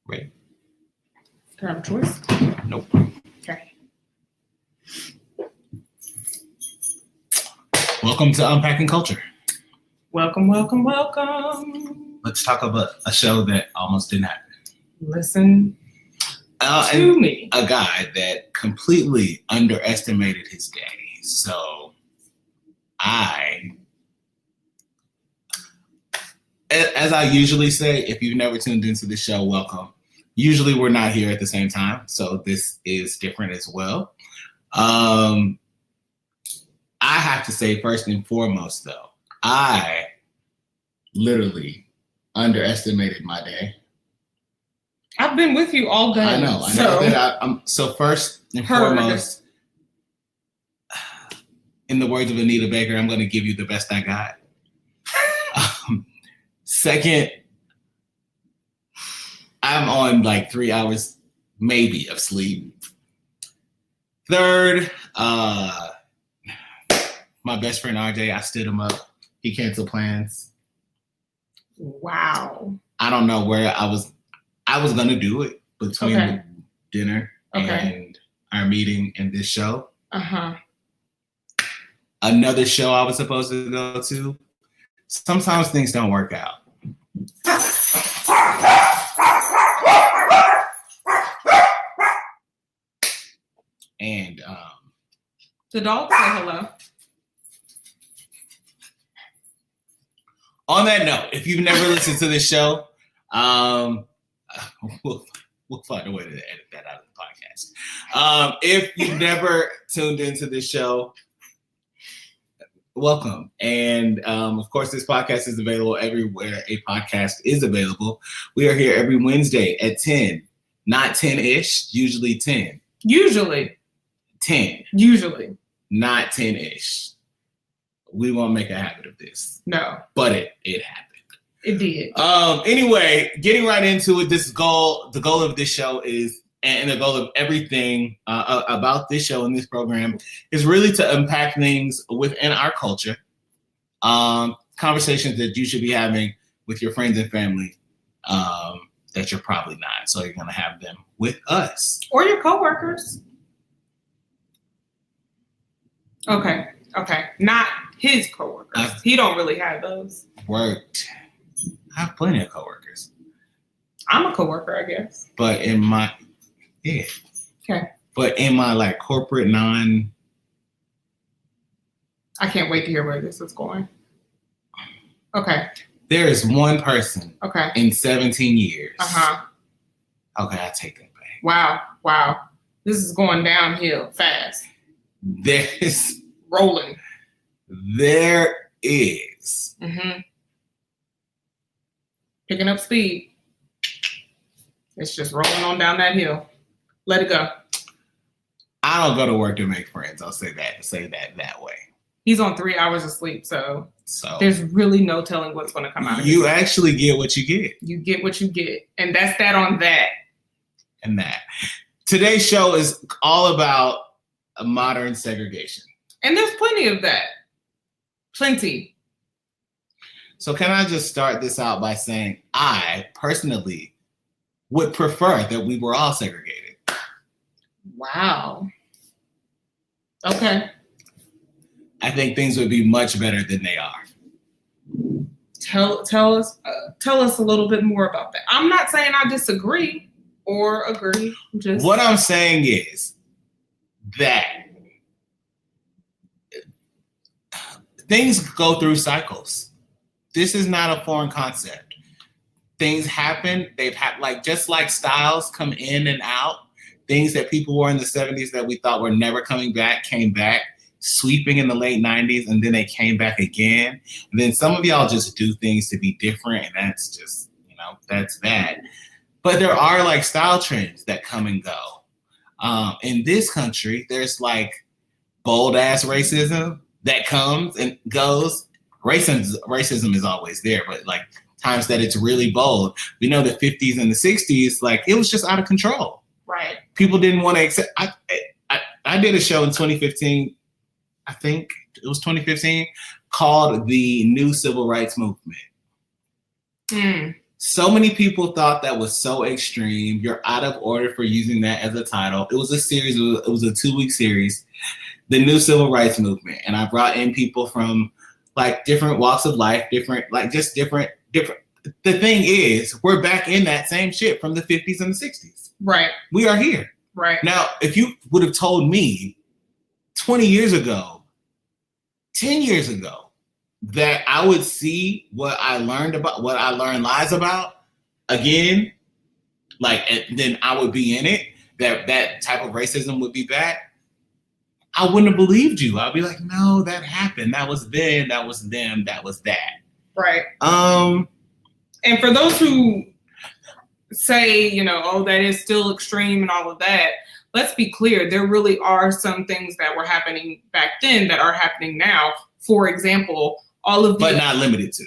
Ready? Do I have a choice? Nope. Okay. Welcome to Unpacking Culture. Welcome, welcome, welcome. Let's talk about a show that almost didn't happen. Listen to me. A guy that completely underestimated his day. So as I usually say, if you've never tuned into the show, welcome. Usually we're not here at the same time, so this is different as well. I have to say, first and foremost, though, I literally underestimated my day. I've been with you all day. I know that. So first and foremost, in the words of Anita Baker, I'm going to give you the best I got. Second, I'm on like 3 hours maybe of sleep. Third, my best friend RJ, I stood him up. He canceled plans. Wow. I don't know where I was going to do it between dinner and our meeting and this show. Another show I was supposed to go to. Sometimes things don't work out. And the dog say hello. On that note, if you've never listened to this show, we'll find a way to edit that out of the podcast. If you've never tuned into this show, welcome. And of course, this podcast is available everywhere a podcast is available. We are here every Wednesday at 10, not 10-ish, usually 10. Usually. 10. Usually. Not 10-ish. We won't make a habit of this. No. But it happened. It did. Anyway, getting right into it, the goal of this show is, and the goal of everything about this show and this program is really to unpack things within our culture. Conversations that you should be having with your friends and family that you're probably not. So you're going to have them with us. Or your coworkers. Okay. Not his coworkers. He don't really have those. Worked. I have plenty of coworkers. I'm a coworker, I guess. But in my Okay. But in my like corporate I can't wait to hear where this is going. Okay. There is one person. Okay. In 17 years. Okay, I take that back. Wow. This is going downhill fast. There's rolling. There is. Picking up speed. It's just rolling on down that hill. Let it go. I don't go to work to make friends. I'll say that way. He's on 3 hours of sleep, so there's really no telling what's going to come out of it. You actually get what you get. You get what you get. And that's that on that. And that. Today's show is all about modern segregation. And there's plenty of that. Plenty. So can I just start this out by saying I personally would prefer that we were all segregated. Wow. Okay. I think things would be much better than they are. Tell us a little bit more about that. I'm not saying I disagree or agree. What I'm saying is that things go through cycles. This is not a foreign concept. Things happen. Just like styles come in and out. Things that people wore in the 70s that we thought were never coming back came back, sweeping in the late 90s, and then they came back again. And then some of y'all just do things to be different, and that's just, that's bad. But there are like style trends that come and go. In this country, there's like bold ass racism that comes and goes. Racism is always there, but like times that it's really bold. We know the 50s and the 60s, like it was just out of control. Right. People didn't want to accept. I did a show in 2015. I think it was 2015 called The New Civil Rights Movement. So many people thought that was so extreme. You're out of order for using that as a title. It was a series. It was a 2-week series, the new civil rights movement, and I brought in people from like different walks of life, different. The thing is, we're back in that same shit from the 50s and the 60s. Right. We are here. Right. Now, if you would have told me 20 years ago, 10 years ago, that I would see what I learned lies about again, and then I would be in it, that type of racism would be back, I wouldn't have believed you. I'd be like, no, that happened. That was then, that was them, that was that. Right. And for those who say, oh, that is still extreme and all of that, let's be clear. There really are some things that were happening back then that are happening now. For example, but not limited to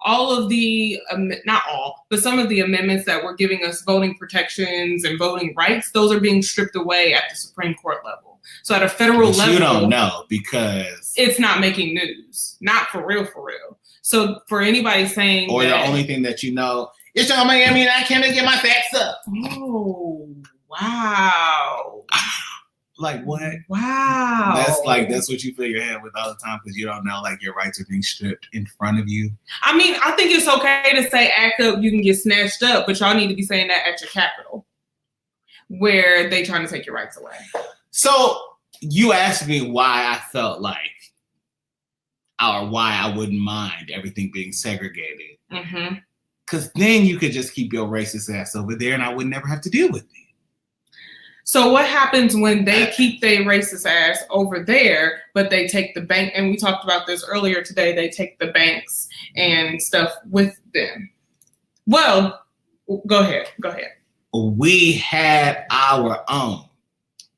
all of the, not all, but some of the amendments that were giving us voting protections and voting rights, those are being stripped away at the Supreme Court level. So at a federal level, you don't know because it's not making news, not for real. So for anybody saying or the only thing that you know, it's on Miami and I can't get my facts up. Oh, wow. Like what? Wow. That's what you fill your head with all the time because you don't know your rights are being stripped in front of you. I mean, I think it's okay to say act up, you can get snatched up, but y'all need to be saying that at your Capitol where they trying to take your rights away. So you asked me why I felt like or why I wouldn't mind everything being segregated. Mm-hmm. Because then you could just keep your racist ass over there and I would never have to deal with it. So what happens when they keep their racist ass over there, but they take the bank, and we talked about this earlier today, they take the banks and stuff with them? Well, go ahead. We had our own.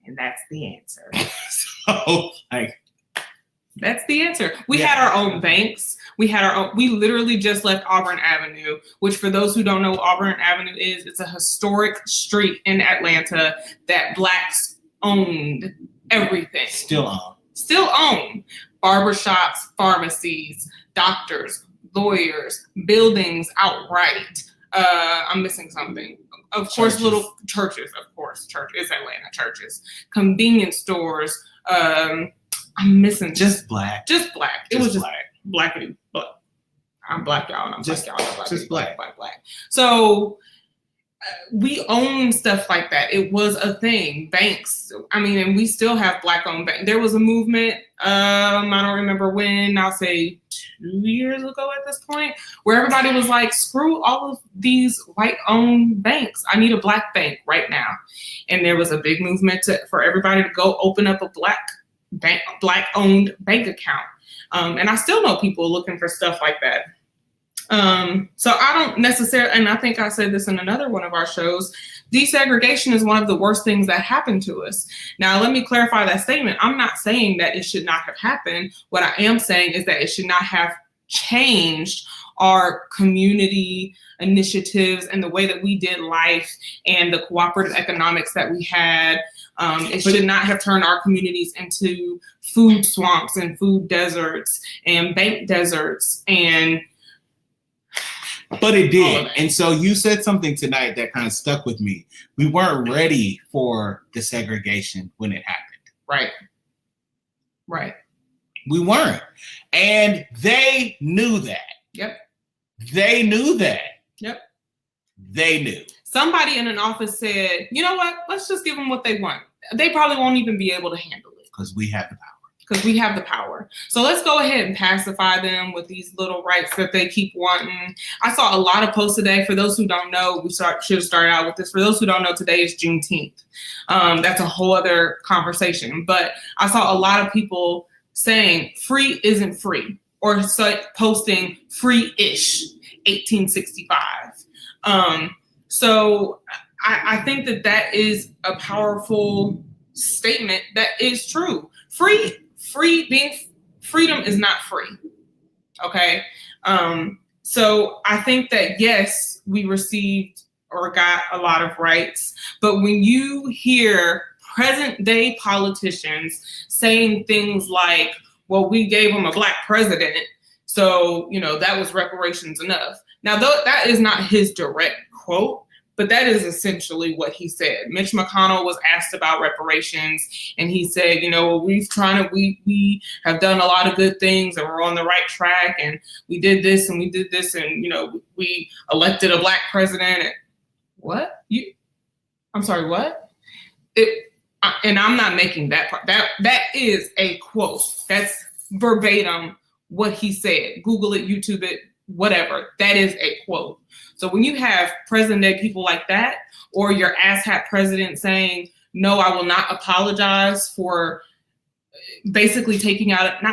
And that's the answer. So, that's the answer. We had our own banks. We literally just left Auburn Avenue, which for those who don't know what Auburn Avenue is, it's a historic street in Atlanta that Blacks owned everything. Still own. Barbershops, pharmacies, doctors, lawyers, buildings outright. I'm missing something. Of course, little churches, it's Atlanta, churches, convenience stores, I'm missing just black. It was just blackity, but I'm black, y'all, and I'm just black, y'all. Just black. So we own stuff like that. It was a thing. Banks. I mean, and we still have Black-owned banks. There was a movement. I don't remember when. I'll say 2 years ago at this point, where everybody was like, "Screw all of these white-owned banks. I need a Black bank right now." And there was a big movement for everybody to go open up a Black-owned bank account. And I still know people looking for stuff like that. So I don't necessarily, and I think I said this in another one of our shows, desegregation is one of the worst things that happened to us. Now, let me clarify that statement. I'm not saying that it should not have happened. What I am saying is that it should not have changed our community initiatives and the way that we did life and the cooperative economics that we had. It should not have turned our communities into food swamps and food deserts and bank deserts But it did. And so you said something tonight that kind of stuck with me. We weren't ready for the segregation when it happened. Right. We weren't. And they knew that. Yep. They knew that. Yep. They knew. Somebody in an office said, you know what? Let's just give them what they want. They probably won't even be able to handle it. Because we have the power. So let's go ahead and pacify them with these little rights that they keep wanting. I saw a lot of posts today. For those who don't know, should have started out with this. For those who don't know, today is Juneteenth. That's a whole other conversation. But I saw a lot of people saying free isn't free, or posting free-ish 1865. So I think that is a powerful statement that is true. Freedom is not free. Okay. So I think that, yes, we received or got a lot of rights, but when you hear present day politicians saying things like, well, we gave them a Black president, so, that was reparations enough. Now, though that is not his direct quote, but that is essentially what he said. Mitch McConnell was asked about reparations, and he said, we have done a lot of good things, and we're on the right track, and we did this, and we elected a Black president. And what? I'm sorry, what? And I'm not making that part. That is a quote. That's verbatim what he said. Google it, YouTube it, whatever. That is a quote. So when you have present-day people like that, or your asshat president saying, no, I will not apologize for taking out an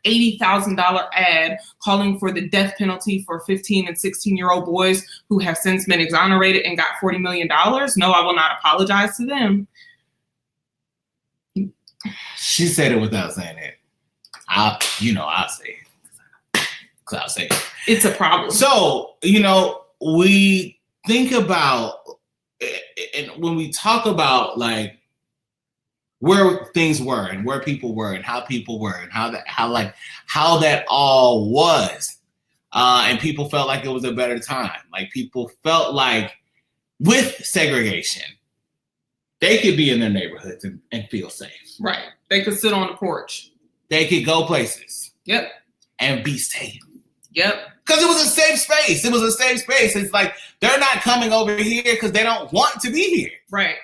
$80,000 ad calling for the death penalty for 15 and 16-year-old boys who have since been exonerated and got $40 million. No, I will not apologize to them. She said it without saying it. I'll say it. Because I'll say it. It's a problem. So, we think about, and when we talk about like where things were and where people were and how people were and how that all was, and people felt like it was a better time. Like people felt like with segregation, they could be in their neighborhoods and feel safe. Right. They could sit on the porch. They could go places. Yep. And be safe. Yep. Because it was a safe space. It was a safe space. It's like they're not coming over here because they don't want to be here. Right.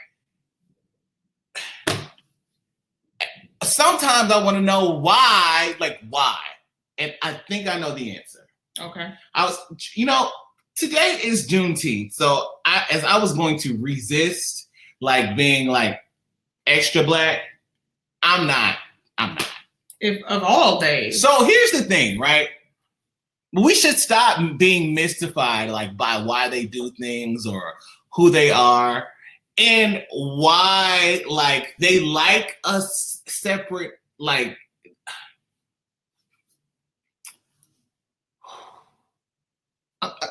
Sometimes I want to know why. And I think I know the answer. Okay. Today is Juneteenth. So as I was going to resist being extra Black, I'm not. If of all days. So here's the thing, right? We should stop being mystified by why they do things or who they are and why they like us separate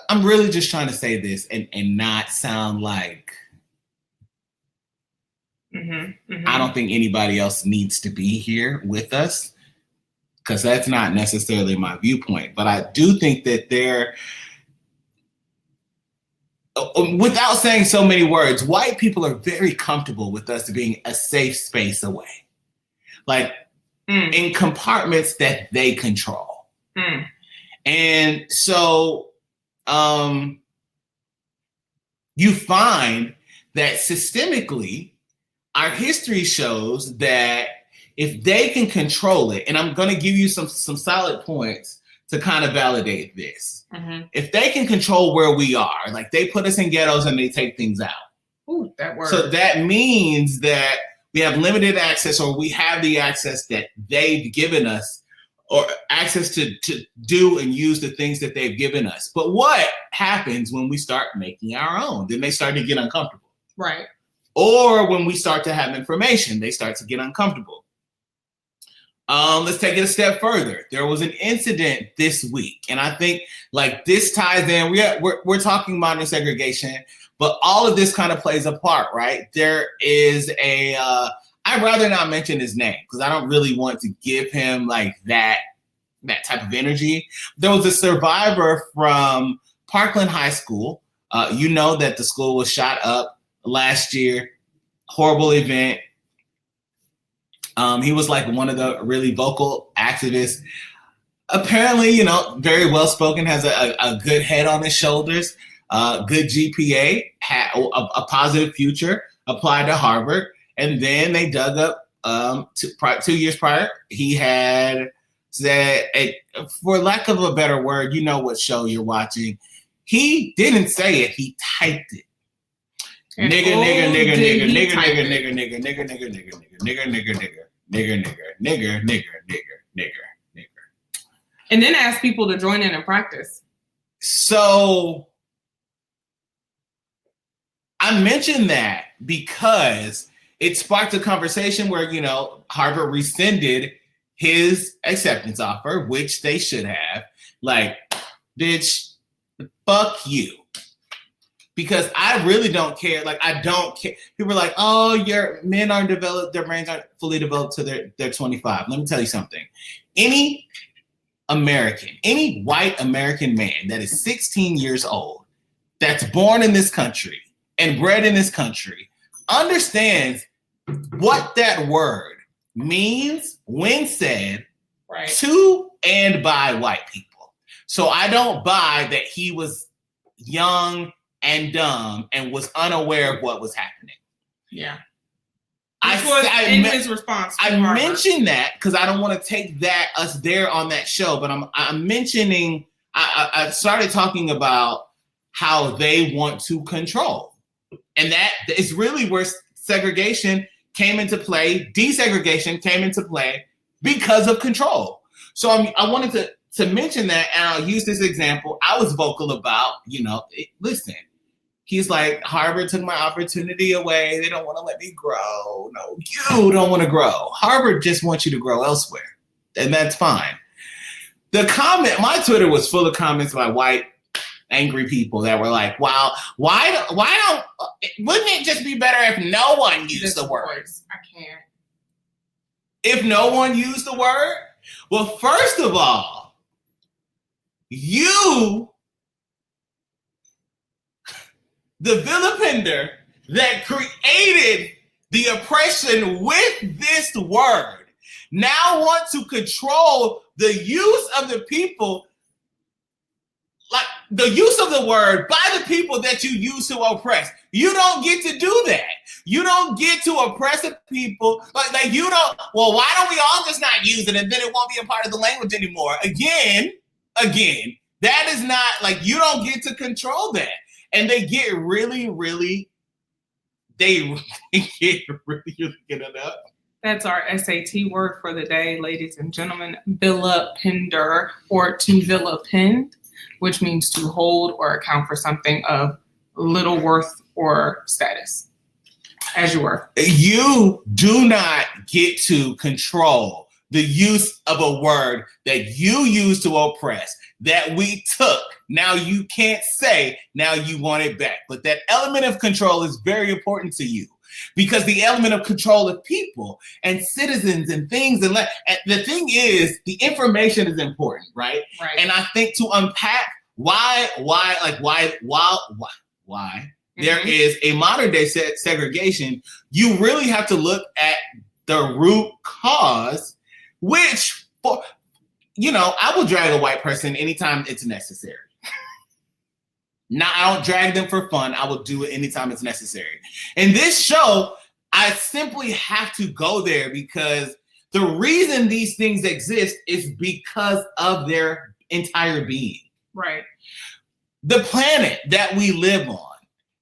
I'm really just trying to say this and not sound like I don't think anybody else needs to be here with us, because that's not necessarily my viewpoint. But I do think that without saying so many words, white people are very comfortable with us being a safe space away, in compartments that they control. And so you find that systemically, our history shows that if they can control it, and I'm going to give you some solid points to kind of validate this. If they can control where we are, they put us in ghettos and they take things out. Ooh, that word. So that means that we have limited access, or we have the access that they've given us, or access to do and use the things that they've given us. But what happens when we start making our own? Then they start to get uncomfortable. Right. Or when we start to have information, they start to get uncomfortable. Let's take it a step further. There was an incident this week, and I think this ties in. We're talking modern segregation, but all of this kind of plays a part, right? There is I'd rather not mention his name because I don't really want to give him that type of energy. There was a survivor from Parkland High School. That the school was shot up last year. Horrible event. He was one of the really vocal activists. Apparently, very well spoken, has a good head on his shoulders, good GPA, had a positive future, applied to Harvard. And then they dug up 2 years prior. He had said, for lack of a better word, you know what show you're watching. He didn't say it, he typed it. Nigger. And then ask people to join in and practice. So I mentioned that because it sparked a conversation where, Harvard rescinded his acceptance offer, which they should have. Bitch, fuck you. Because I really don't care. I don't care. People are like, oh, your men aren't developed, their brains aren't fully developed till they're 25. Let me tell you something. Any American, any white American man that is 16 years old, that's born in this country and bred in this country, understands what that word means when said to and by white people. So I don't buy that he was young and dumb and was unaware of what was happening. Yeah. His response. I mentioned that because I don't want to take us there on that show, but I'm mentioning. I started talking about how they want to control, and that is really where segregation came into play. Desegregation came into play because of control. So I wanted to mention that, and I'll use this example. I was vocal about, listen. He's like, Harvard took my opportunity away. They don't want to let me grow. No, you don't want to grow. Harvard just wants you to grow elsewhere. And that's fine. My Twitter was full of comments by white angry people that were like, wow, why don't, wouldn't it just be better if no one used the word? I can't. If no one used the word? Well, first of all, the vilipender that created the oppression with this word now want to control the use of the people, like the use of the word by the people that you use to oppress. You don't get to do that. You don't get to oppress the people. Like you don't, well, why don't we all just not use it and then it won't be a part of the language anymore? Again, that is not, like, you don't get to control that. And they get really get it up. That's our SAT word for the day, ladies and gentlemen. Vilipender, or to vilipend, which means to hold or account for something of little worth or status. As you were. You do not get to control the use of a word that you use to oppress, that we took. Now you can't say, now you want it back. But that element of control is very important to you, because the element of control of people and citizens and things, and the thing is, the information is important, right? Right. And I think to unpack why there is a modern day segregation, you really have to look at the root cause, which, I will drag a white person anytime it's necessary. Now, I don't drag them for fun. I will do it anytime it's necessary. In this show, I simply have to go there because the reason these things exist is because of their entire being. Right. The planet that we live on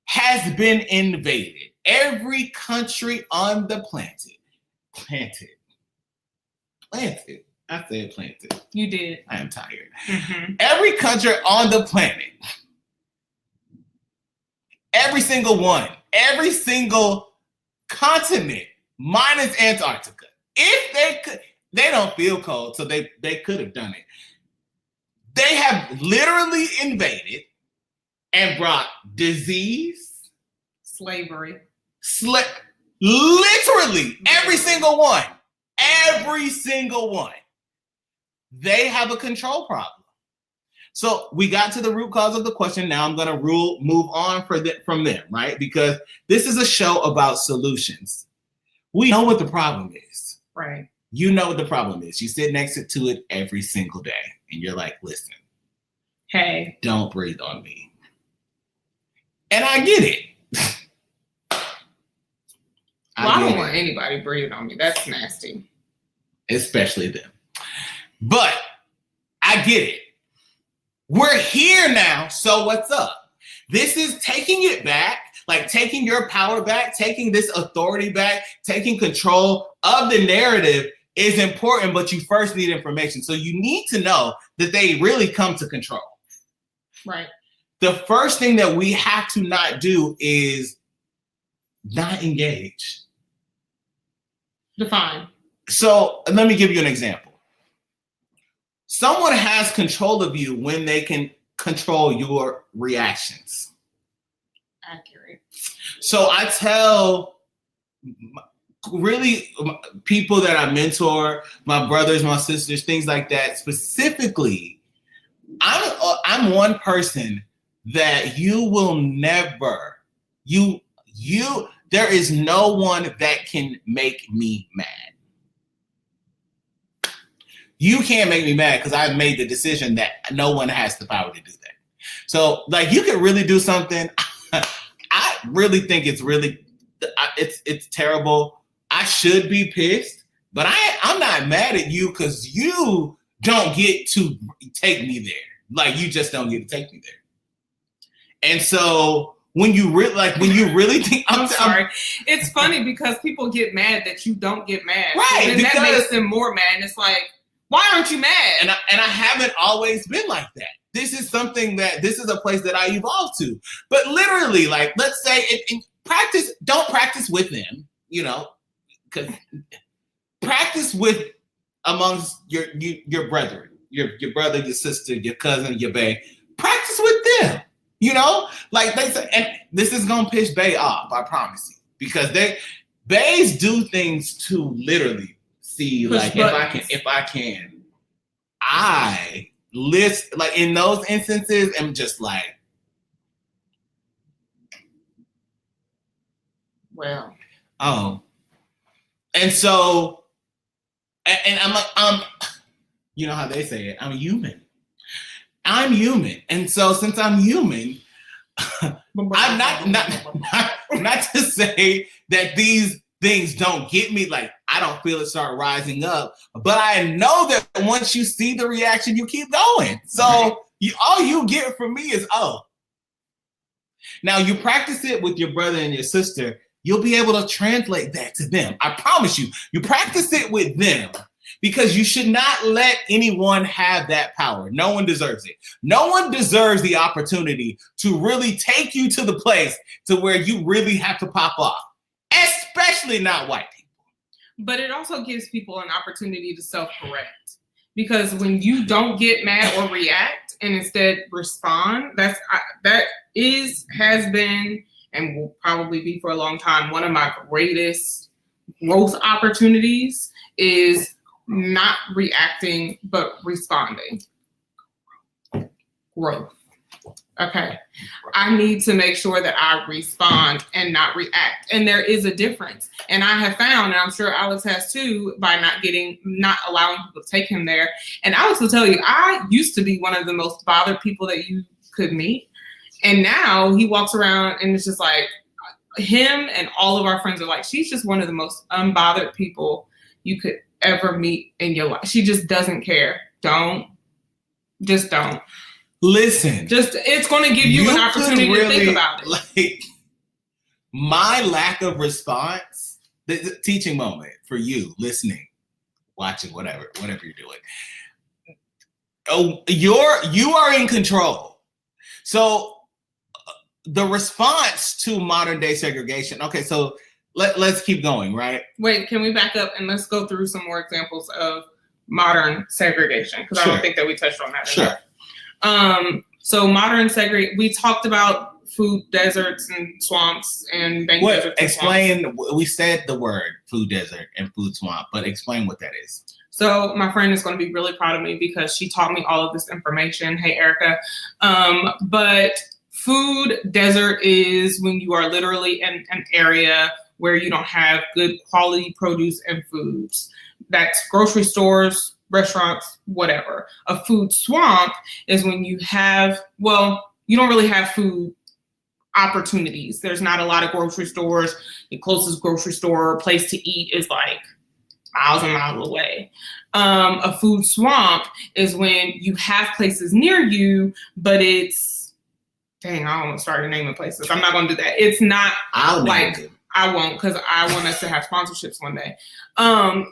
has been invaded. Every country on the planet. Planted. I said planted. You did. I am tired. Mm-hmm. Every country on the planet, every single one, every single continent, minus Antarctica. If they could, they don't feel cold, so they could have done it. They have literally invaded and brought disease, slavery, literally every single one. Every single one. They have a control problem. So we got to the root cause of the question. Now I'm going to move on from them, right? Because this is a show about solutions. We know what the problem is. Right. You know what the problem is. You sit next to it every single day and you're like, listen, hey, don't breathe on me. And I get it. I don't want anybody breathing on me. That's nasty. Especially them. But I get it. We're here now, so what's up? This is taking it back, like taking your power back, taking this authority back, taking control of the narrative is important, but you first need information. So you need to know that they really come to control. Right. The first thing that we have to not do is not engage. Define. So let me give you an example. Someone has control of you when they can control your reactions. Accurate. So I tell really people that I mentor, my brothers, my sisters, things like that, specifically, I'm one person that you will never, there is no one that can make me mad. You can't make me mad because I've made the decision that no one has the power to do that. So, like, you can really do something. I really think it's terrible. I should be pissed, but I'm not mad at you because you don't get to take me there. Like, you just don't get to take me there. And so when you really think, I'm sorry. It's funny because people get mad that you don't get mad. Right. And that makes them more mad. And it's like, why aren't you mad? And I haven't always been like that. This is a place that I evolved to. But literally, like, let's say don't practice with them, because practice with amongst your brethren, your brother, your sister, your cousin, your bae. Practice with them, like they say, and this is gonna piss bae off, I promise you, because baes do things to literally see, like, if I can, I list, like, in those instances, I'm just like, well, oh, and so, and I'm like, you know how they say it, I'm human, and so since I'm human, I'm not to say that these things don't get me, like, I don't feel it start rising up, but I know that once you see the reaction, you keep going. So all you get from me is, oh. Now you practice it with your brother and your sister, you'll be able to translate that to them. I promise you, you practice it with them because you should not let anyone have that power. No one deserves it. No one deserves the opportunity to really take you to the place to where you really have to pop off, especially not white people. But it also gives people an opportunity to self-correct. Because when you don't get mad or react and instead respond, has been, and will probably be for a long time, one of my greatest growth opportunities is not reacting, but responding. Growth. Okay. I need to make sure that I respond and not react. And there is a difference. And I have found, and I'm sure Alex has too, by not allowing people to take him there. And Alex will tell you, I used to be one of the most bothered people that you could meet. And now he walks around and it's just like, him and all of our friends are like, she's just one of the most unbothered people you could ever meet in your life. She just doesn't care. Don't. Listen. It's going to give you an opportunity to think about it. Like, my lack of response, the teaching moment for you, listening, watching, whatever you're doing. Oh, you are in control. So the response to modern day segregation. Okay, so let's keep going, right? Wait, can we back up and let's go through some more examples of modern segregation? Because I don't think that we touched on that. Sure. So modern segregation, we talked about food deserts and swamps and bank deserts. Explain, we said the word food desert and food swamp, but explain what that is. So my friend is going to be really proud of me because she taught me all of this information. Hey, Erica. But food desert is when you are literally in an area where you don't have good quality produce and foods. That's grocery stores, restaurants, whatever. A food swamp is when you don't really have food opportunities. There's not a lot of grocery stores. The closest grocery store or place to eat is like miles and miles away. A food swamp is when you have places near you, but it's, I almost started naming places. I'm not going to do that. It's not I won't, because I want us to have sponsorships one day.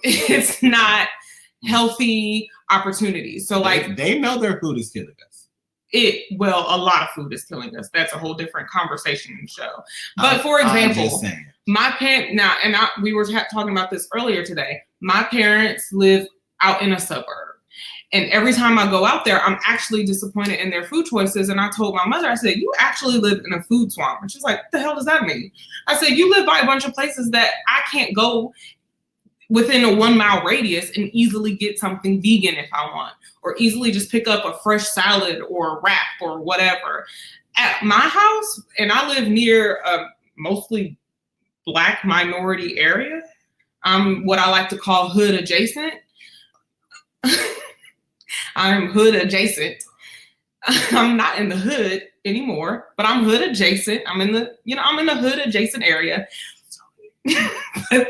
It's not healthy opportunities. So like they know their food is killing us. A lot of food is killing us. That's a whole different conversation in the show. But for example, my parents we were talking about this earlier today. My parents live out in a suburb, And every time I go out there, I'm actually disappointed in their food choices. And I told my mother, I said, you actually live in a food swamp. And she's like, what the hell does that mean? I said, you live by a bunch of places that I can't go within a 1 mile radius and easily get something vegan if I want, or easily just pick up a fresh salad or a wrap or whatever. At my house, and I live near a mostly Black minority area, I'm what I like to call hood adjacent. I'm hood adjacent. I'm not in the hood anymore, but I'm hood adjacent. I'm in the hood adjacent area. But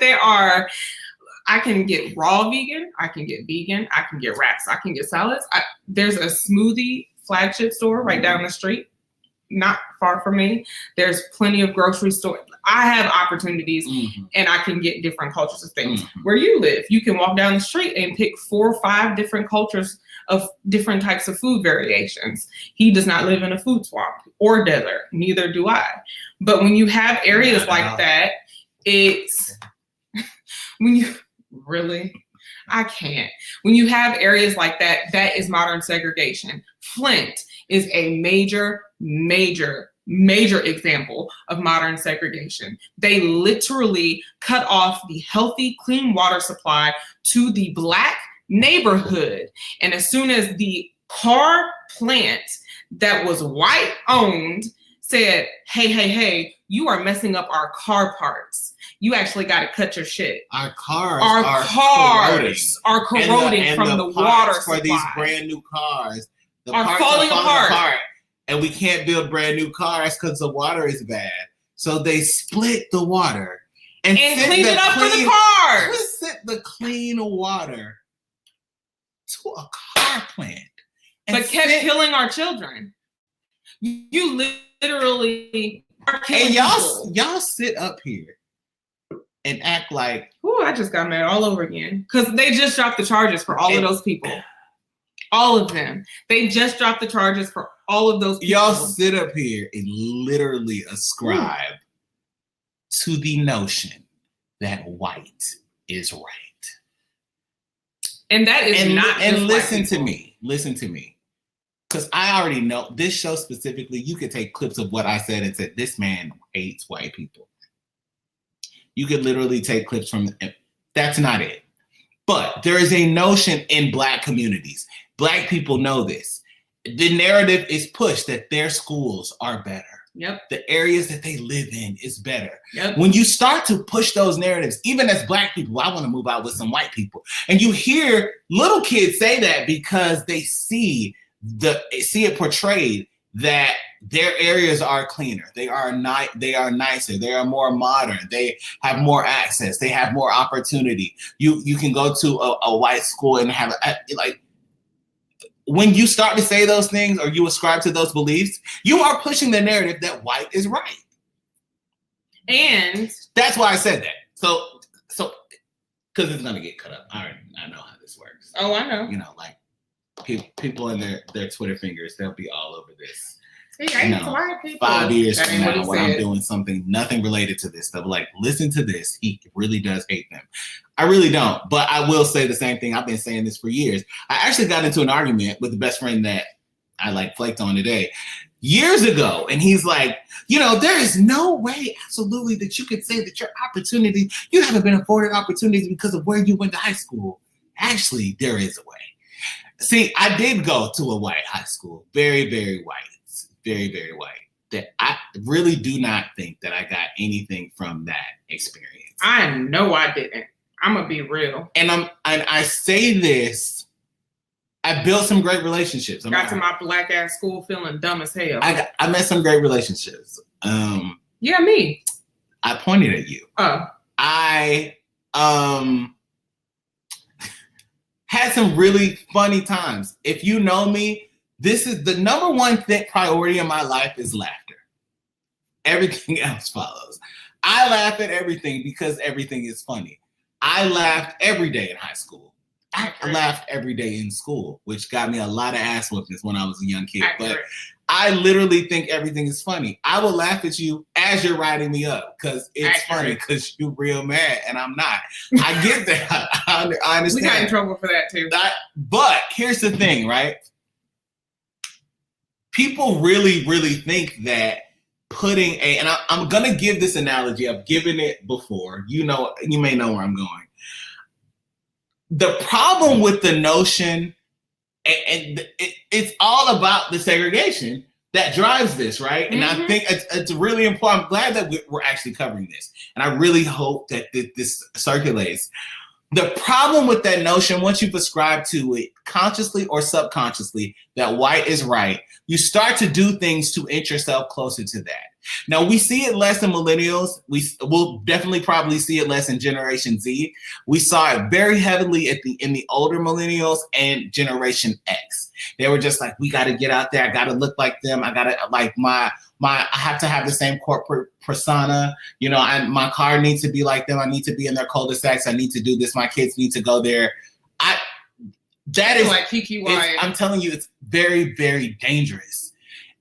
I can get raw vegan, I can get vegan, I can get wraps, I can get salads. There's a smoothie flagship store right down the street, not far from me. There's plenty of grocery stores. I have opportunities, and I can get different cultures of things. Where you live, you can walk down the street and pick 4 or 5 different cultures of different types of food variations. He does not live in a food swamp or desert. Neither do I. But when you have areas like that, I can't. When you have areas like that, that is modern segregation. Flint is a major example of modern segregation. They literally cut off the healthy, clean water supply to the Black neighborhood. And as soon as the car plant that was white owned said, hey, you are messing up our car parts. You actually got to cut your shit. Our cars are corroding from the water supply. For these brand new cars, the are parts falling apart. And we can't build brand new cars because the water is bad. So they split the water and clean it up for the cars. Sent the clean water to a car plant, but kept killing our children. You literally are killing people. Y'all sit up here and act like, ooh, I just got mad all over again. Because they just dropped the charges for all of those people. All of them. They just dropped the charges for all of those people. Y'all sit up here and literally ascribe to the notion that white is right. And that is not. And listen to me. Because I already know this show specifically, you could take clips of what I said and said, this man hates white people. You could literally take clips from, that's not it. But there is a notion in Black communities. Black people know this. The narrative is pushed that their schools are better. Yep. The areas that they live in is better. Yep. When you start to push those narratives, even as Black people, I want to move out with some white people. And you hear little kids say that because they see it portrayed that their areas are cleaner. They are nicer. They are more modern. They have more access. They have more opportunity. You can go to a white school and have like. When you start to say those things or you ascribe to those beliefs, you are pushing the narrative that white is right. And that's why I said that. So because it's gonna get cut up. I know how this works. Oh, I know. You know, like people in their Twitter fingers, they'll be all over this. He hates white people. 5 years from now, when I'm doing something nothing related to this, they'll be like, listen to this. He really does hate them. I really don't, but I will say the same thing. I've been saying this for years. I actually got into an argument with the best friend that I flaked on today years ago. And he's like, there is no way absolutely that you could say that your opportunity, you haven't been afforded opportunities because of where you went to high school. Actually, there is a way. See, I did go to a white high school, very, very white. Very, very white. That I really do not think that I got anything from that experience. I know I didn't. I'm gonna be real. And I say this, I built some great relationships. Got to my Black ass school feeling dumb as hell. I met some great relationships. Yeah, me. I pointed at you. Oh. I had some really funny times. If you know me, this is the number one priority in my life is laughter. Everything else follows. I laugh at everything because everything is funny. I laughed every day in high school. I laughed every day in school, which got me a lot of ass whoopings when I was a young kid. But I literally think everything is funny. I will laugh at you as you're riding me up because it's funny because you're real mad and I'm not. I get that. I understand. We got in trouble for that too. But here's the thing, right? People really, really think that putting and I'm going to give this analogy. I've given it before. You may know where I'm going. The problem with the notion, and it's all about the segregation that drives this, right? And I think it's really important. I'm glad that we're actually covering this. And I really hope that this circulates. The problem with that notion, once you prescribe to it consciously or subconsciously, that white is right, you start to do things to inch yourself closer to that. Now, we see it less in millennials. We'll definitely probably see it less in Generation Z. We saw it very heavily in the older millennials and Generation X. They were just like, we got to get out there. I got to look like them. I got to like I have to have the same corporate persona. My car needs to be like them. I need to be in their cul-de-sacs. I need to do this. My kids need to go there. That is like Kiki Wyatt. I'm telling you, it's very, very dangerous.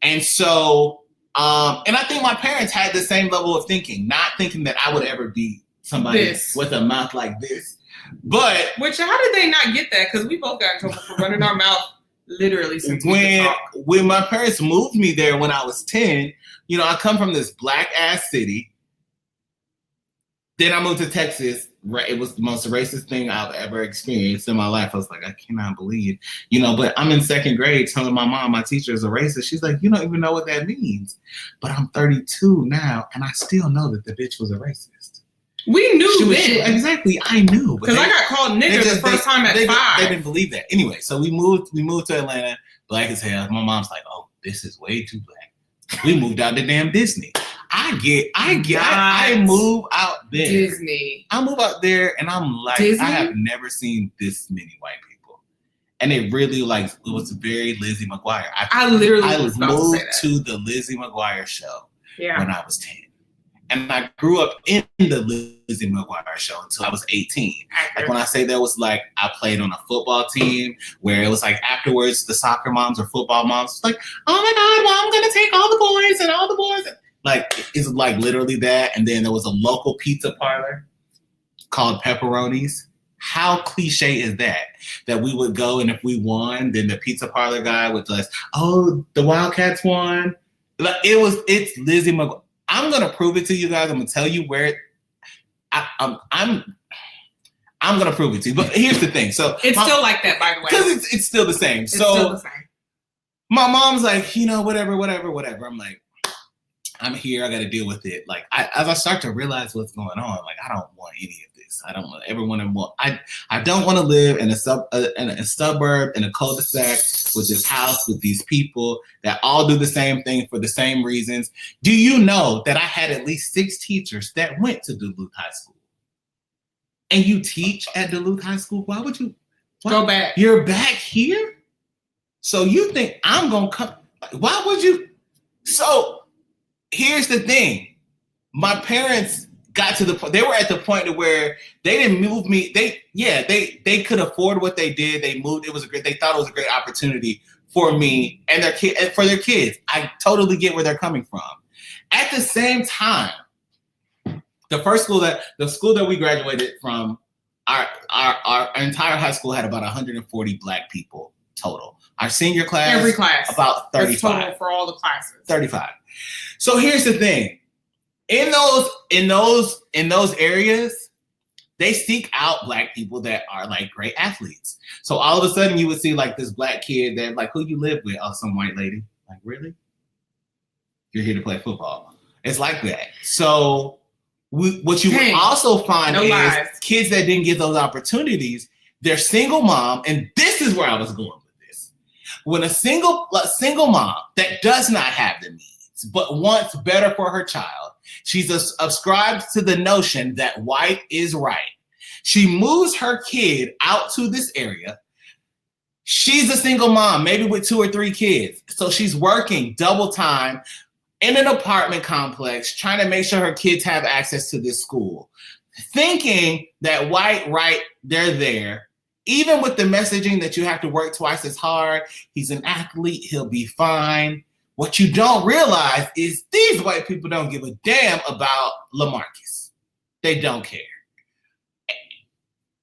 And so, and I think my parents had the same level of thinking, not thinking that I would ever be somebody with a mouth like this. But how did they not get that? Because we both got in trouble for running our mouth literally since when my parents moved me there when I was 10, I come from this black ass city. Then I moved to Texas. Right, it was the most racist thing I've ever experienced in my life. I was like, I cannot believe, but I'm in second grade telling my mom my teacher is a racist. She's like, you don't even know what that means. But I'm 32 now, and I still know that the bitch was a racist. We knew then. Exactly, I knew. Because I got called nigger the first time at 5. They didn't believe that. Anyway, so we moved to Atlanta, black as hell. My mom's like, oh, this is way too black. We moved out to damn Disney. I move out there. Disney. I move out there and I'm like, Disney? I have never seen this many white people. And it really it was very Lizzie McGuire. I moved to the Lizzie McGuire show when I was 10. And I grew up in the Lizzie McGuire show until I was 18. Like when I say there was I played on a football team where it was afterwards the soccer moms or football moms like, oh my God, well, I'm going to take all the boys and all the boys. It's literally that. And then there was a local pizza parlor called Pepperoni's. How cliche is that? That we would go and if we won, then the pizza parlor guy would just, oh, the Wildcats won. It's Lizzie McGuire. I'm gonna prove it to you guys. I'm gonna tell you where I'm gonna prove it to you. But here's the thing. So it's still like that, by the way. Because it's still the same. It's still the same. My mom's like, whatever. I'm like, I'm here. I got to deal with it. As I start to realize what's going on, I don't want any of this. I don't want everyone involved. I don't want to live in a suburb in a cul-de-sac with this house with these people that all do the same thing for the same reasons. Do you know that I had at least 6 teachers that went to Duluth High School? And you teach at Duluth High School? Why would you go back? You're back here? So you think I'm gonna come? Why would you? So here's the thing. My parents got to the point, they were at the point where they didn't move me. They could afford what they did. They moved. They thought it was a great opportunity for me and their kid and for their kids. I totally get where they're coming from. At the same time, the school that we graduated from, our entire high school had about 140 Black people total. Our senior class, every class, about 35. That's total for all the classes. 35. So here's the thing. In those areas, they seek out Black people that are great athletes. So all of a sudden you would see this Black kid that who you live with? Oh, some white lady. Really? You're here to play football. It's like that. So what you would also find is kids that didn't get those opportunities, they're single mom, and this is where I was going with this. When a single mom that does not have the means but wants better for her child, she's subscribed to the notion that white is right. She moves her kid out to this area. She's a single mom, maybe with 2 or 3 kids. So she's working double time in an apartment complex, trying to make sure her kids have access to this school, thinking that white right, they're there. Even with the messaging that you have to work twice as hard, he's an athlete, he'll be fine. What you don't realize is these white people don't give a damn about LaMarcus. They don't care.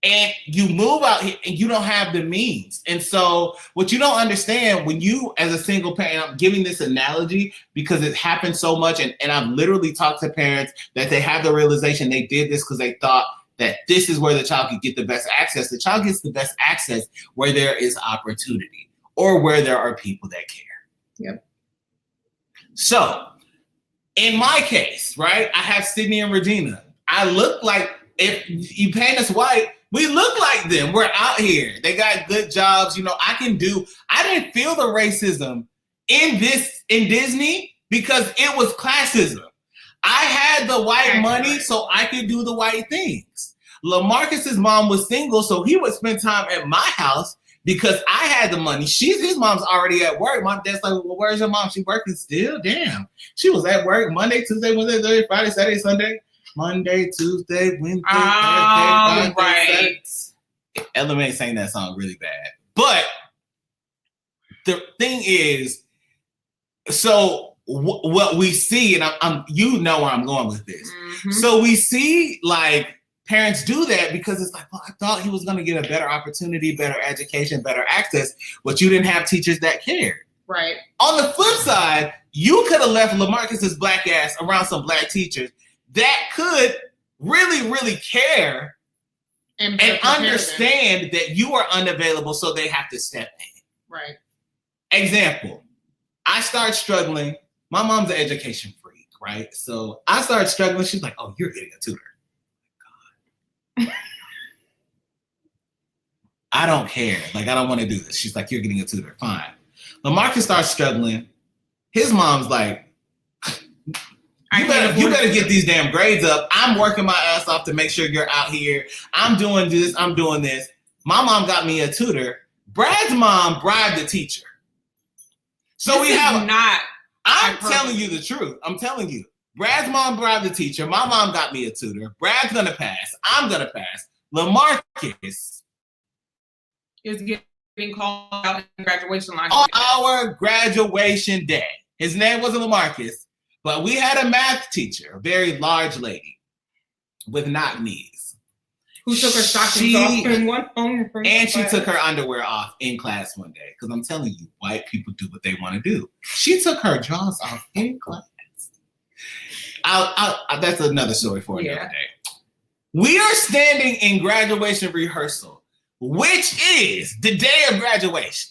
And you move out here and you don't have the means. And so what you don't understand when you, as a single parent, I'm giving this analogy because it happens so much. And I've literally talked to parents that they have the realization they did this because they thought that this is where the child could get the best access. The child gets the best access where there is opportunity or where there are people that care. Yep. So in my case, right, I have Sydney and Regina. I look like, if you paint us white, we look like them. We're out here. They got good jobs. You know, I didn't feel the racism in Disney because it was classism. I had the white money so I could do the white things. LaMarcus's mom was single, so he would spend time at my house because I had the money. His mom's already at work. My dad's like, well, where's your mom? She working still? Damn. She was at work Monday, Tuesday, Wednesday, Thursday, Friday, Saturday, Sunday. Monday, Tuesday, Wednesday, Thursday, Friday, right. Saturday. Ella May sang that song really bad. But the thing is, so what we see, and I'm you know where I'm going with this. Mm-hmm. So we see like parents do that because it's like, well, I thought he was going to get a better opportunity, better education, better access, but you didn't have teachers that cared. Right. On the flip side, you could have left LaMarcus's black ass around some black teachers that could really, really care and understand that you are unavailable, so they have to step in. Right. Example, I start struggling. My mom's an education freak, right? So I started struggling. She's like, oh, you're getting a tutor. God. I don't care. Like, I don't want to do this. She's like, you're getting a tutor. Fine. LaMarcus starts struggling. His mom's like, you better get these damn grades up. I'm working my ass off to make sure you're out here. I'm doing this. I'm doing this. My mom got me a tutor. Brad's mom bribed the teacher. So this we have not. I'm telling you the truth. I'm telling you. Brad's mom bribed the teacher. My mom got me a tutor. Brad's gonna pass. I'm gonna pass. LaMarcus is getting called out in graduation line. On our graduation day. His name wasn't LaMarcus. But we had a math teacher, a very large lady with knock knees. Who took her stockings off and went home. And she took her underwear off in class one day. Because I'm telling you, white people do what they want to do. She took her drawers off in class. That's another story for another day. We are standing in graduation rehearsal, which is the day of graduation.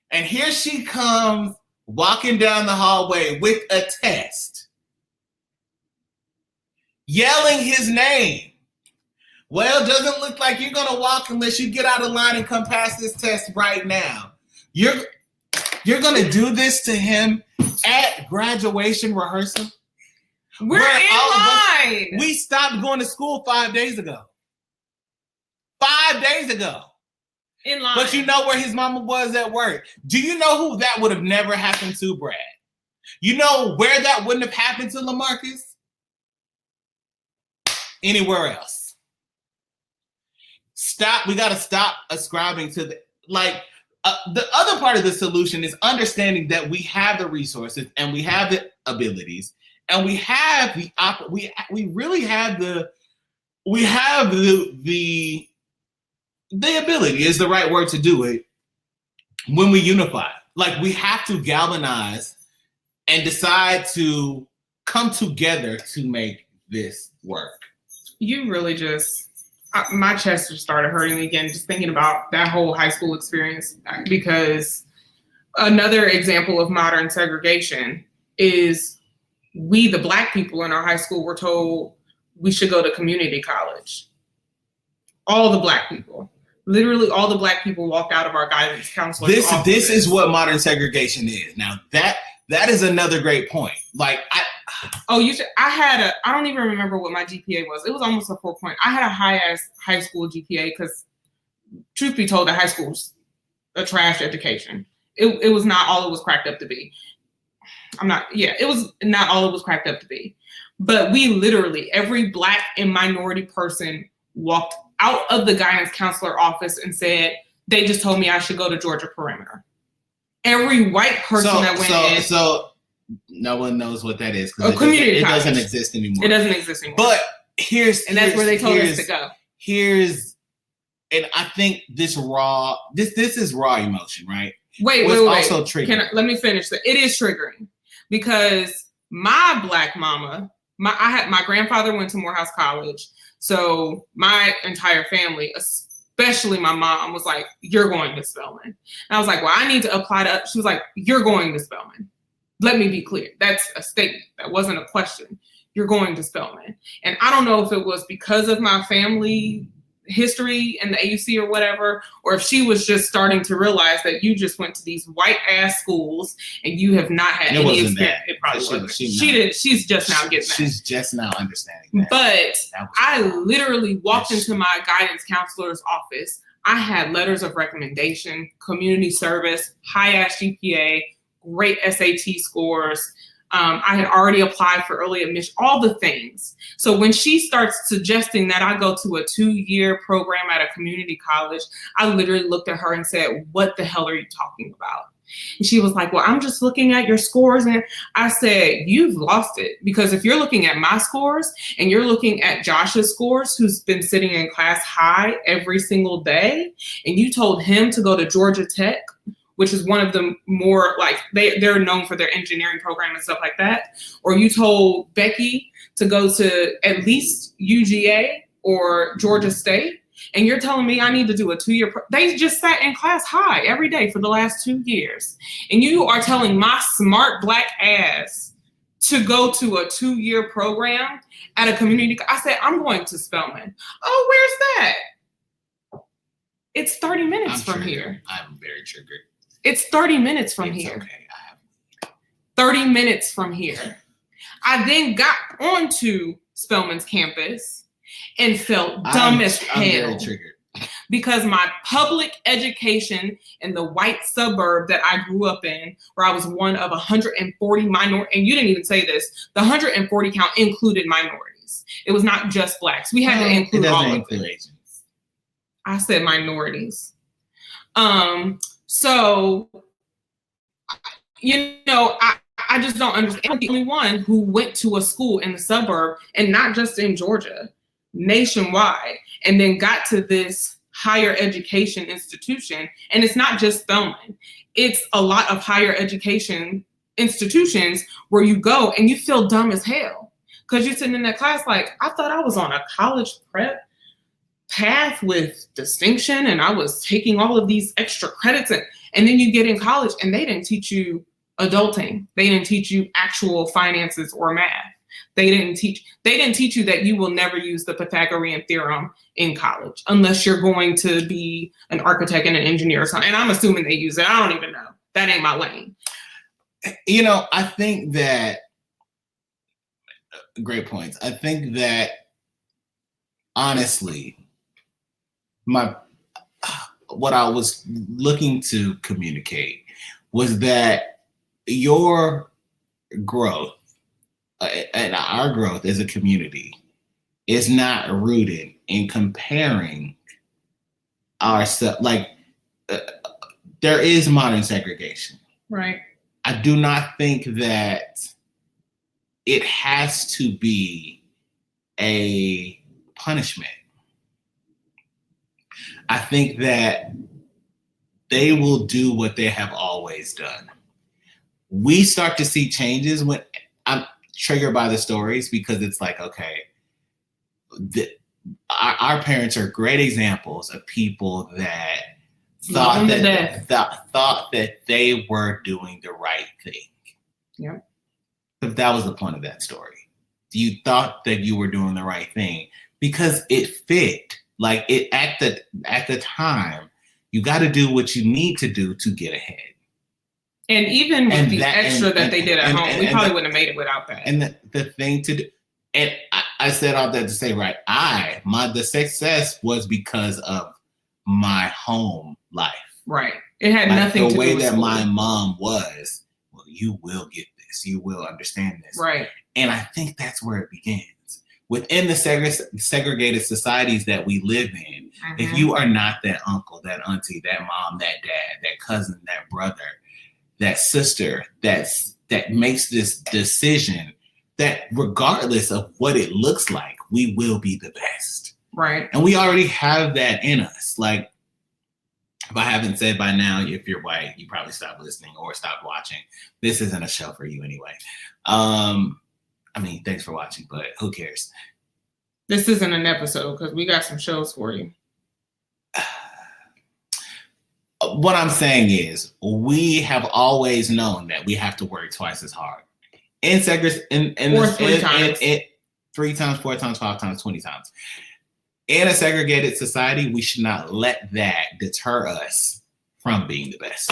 And here she comes, walking down the hallway with a test, yelling his name. Well, doesn't look like you're gonna walk unless you get out of line and come pass this test right now. You're gonna do this to him at graduation rehearsal? We're in line. We stopped going to school 5 days ago. 5 days ago. In line. But you know where his mama was at work. Do you know who that would have never happened to, Brad? You know where that wouldn't have happened to LaMarcus? Anywhere else. We got to stop ascribing to the other part of the solution is understanding that we have the resources and we have the abilities and we have we really have the ability is the right word to do it when we unify. Like, we have to galvanize and decide to come together to make this work. You really just, my chest just started hurting again, just thinking about that whole high school experience, because another example of modern segregation is we, the Black people in our high school, were told we should go to community college. All the Black people. Literally all the Black people walked out of our guidance counselor. This is what modern segregation is. Now that is another great point. Like I don't even remember what my GPA was. It was almost a 4 point. I had a high school GPA because, truth be told, the high school was a trash education. It was not all it was cracked up to be. It was not all it was cracked up to be. But we literally, every Black and minority person walked out of the guidance counselor office and said, they just told me I should go to Georgia Perimeter. Every white person that went in. So no one knows what that is because it doesn't exist anymore. It doesn't exist anymore. But that's where they told us to go. And I think this is raw emotion, right? Wait. Also triggering. Let me finish that. It is triggering because my Black mama, my grandfather went to Morehouse College, so my entire family, especially my mom, was like, "You're going to Spelman." And I was like, "Well, I need to apply to." She was like, "You're going to Spelman." Let me be clear. That's a statement. That wasn't a question. You're going to Spelman. And I don't know if it was because of my family history in the AUC or whatever, or if she was just starting to realize that you just went to these white ass schools and you have not had any experience. It probably wasn't. She's just now getting that. She's just now understanding that. But I literally walked into my guidance counselor's office. I had letters of recommendation, community service, high ass GPA, great SAT scores. I had already applied for early admission, all the things. So when she starts suggesting that I go to a 2-year program at a community college, I literally looked at her and said, "What the hell are you talking about?" And she was like, "Well, I'm just looking at your scores." And I said, "You've lost it, because if you're looking at my scores and you're looking at Josh's scores, who's been sitting in class high every single day, and you told him to go to Georgia Tech, which is one of the more like they're known for their engineering program and stuff like that, or you told Becky to go to at least UGA or Georgia State, and you're telling me I need to do a 2-year they just sat in class high every day for the last 2 years, and you are telling my smart Black ass to go to a 2-year program at a community." I said, "I'm going to Spelman." "Oh, where's that?" "It's 30 minutes from here." I'm very triggered. "It's 30 minutes from here." Okay. 30 minutes from here. I then got onto Spelman's campus and felt dumb as hell. I'm very triggered. Because my public education in the white suburb that I grew up in, where I was one of 140 minorities, and you didn't even say this, the 140 count included minorities. It was not just Blacks. We had to include all of them. Asians. I said minorities. So, I just don't understand. I'm the only one who went to a school in the suburb, and not just in Georgia, nationwide, and then got to this higher education institution. And it's not just Spelman. It's a lot of higher education institutions where you go and you feel dumb as hell. Because you're sitting in that class like, I thought I was on a college prep path with distinction, and I was taking all of these extra credits, and then you get in college and they didn't teach you adulting. They didn't teach you actual finances or math. They didn't teach you that you will never use the Pythagorean theorem in college unless you're going to be an architect and an engineer or something. And I'm assuming they use it. I don't even know. That ain't my lane. I think that great points. I think that honestly, what I was looking to communicate was that your growth and our growth as a community is not rooted in comparing ourselves. There is modern segregation. Right. I do not think that it has to be a punishment. I think that they will do what they have always done. We start to see changes when I'm triggered by the stories, because it's like, okay, our parents are great examples of people that thought that they were doing the right thing. Yeah. But that was the point of that story. You thought that you were doing the right thing because it fit. Like it at the time, you got to do what you need to do to get ahead. And even with the extra that they did at home, we probably wouldn't have made it without that. And the thing to do, and I said all that to say, right? The success was because of my home life. Right. It had nothing to do with the way that my mom was. Well, you will get this. You will understand this. Right. And I think that's where it begins. Within the segregated societies that we live in, if you are not that uncle, that auntie, that mom, that dad, that cousin, that brother, that sister that makes this decision that regardless of what it looks like, we will be the best. Right. And we already have that in us. Like, if I haven't said by now, if you're white, you probably stop listening or stop watching. This isn't a show for you anyway. I mean, thanks for watching, but who cares? This isn't an episode because we got some shows for you. What I'm saying is, we have always known that we have to work twice as hard. In segregation, or 3 times. 3 times, 4 times, 5 times, 20 times. In a segregated society, we should not let that deter us from being the best.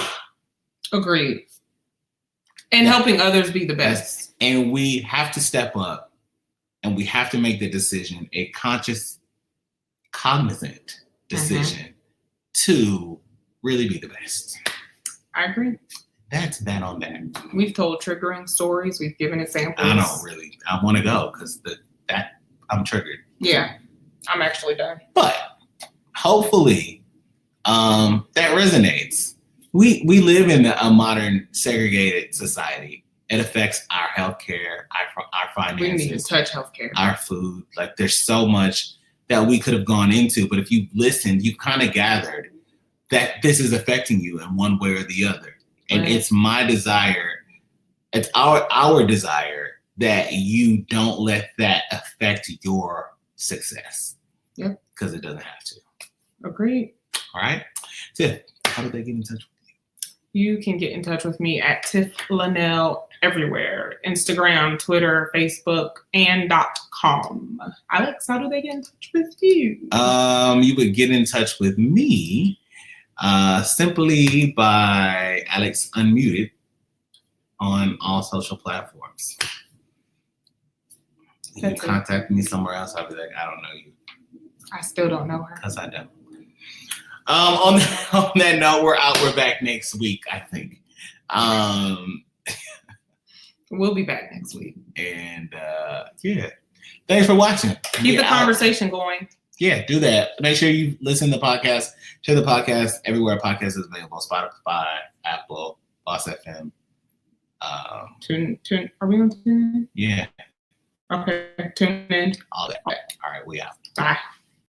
Agreed. And helping others be the best. And we have to step up and we have to make the decision, a conscious, cognizant decision to really be the best. I agree. That's that on that. We've told triggering stories. We've given examples. I don't really. I want to go because that I'm triggered. Yeah, I'm actually done. But hopefully, that resonates. We live in a modern segregated society. It affects our healthcare, our finances. We didn't even touch healthcare. Our food. Like, there's so much that we could have gone into, but if you've listened, you've kind of gathered that this is affecting you in one way or the other. And It's my desire, it's our desire that you don't let that affect your success. Yep. Because it doesn't have to. Agreed. All right. Tiff, how do they get in touch with you? You can get in touch with me at Tiff Lanelle everywhere. Instagram, Twitter, Facebook, and .com. Alex, how do they get in touch with you? You would get in touch with me simply by Alex Unmuted on all social platforms. If you contact me somewhere else, I'll be like, I don't know you. I still don't know her. Because I don't. On that note, we're back next week, I think. We'll be back next week. And yeah. Thanks for watching. Keep the conversation going. Yeah, do that. Make sure you listen to the podcast. Share the podcast everywhere a podcast is available. Spotify, Apple, Boss FM. Tune. Are we on tune? Yeah. Okay. Tune in. All that. All right, we out. Bye.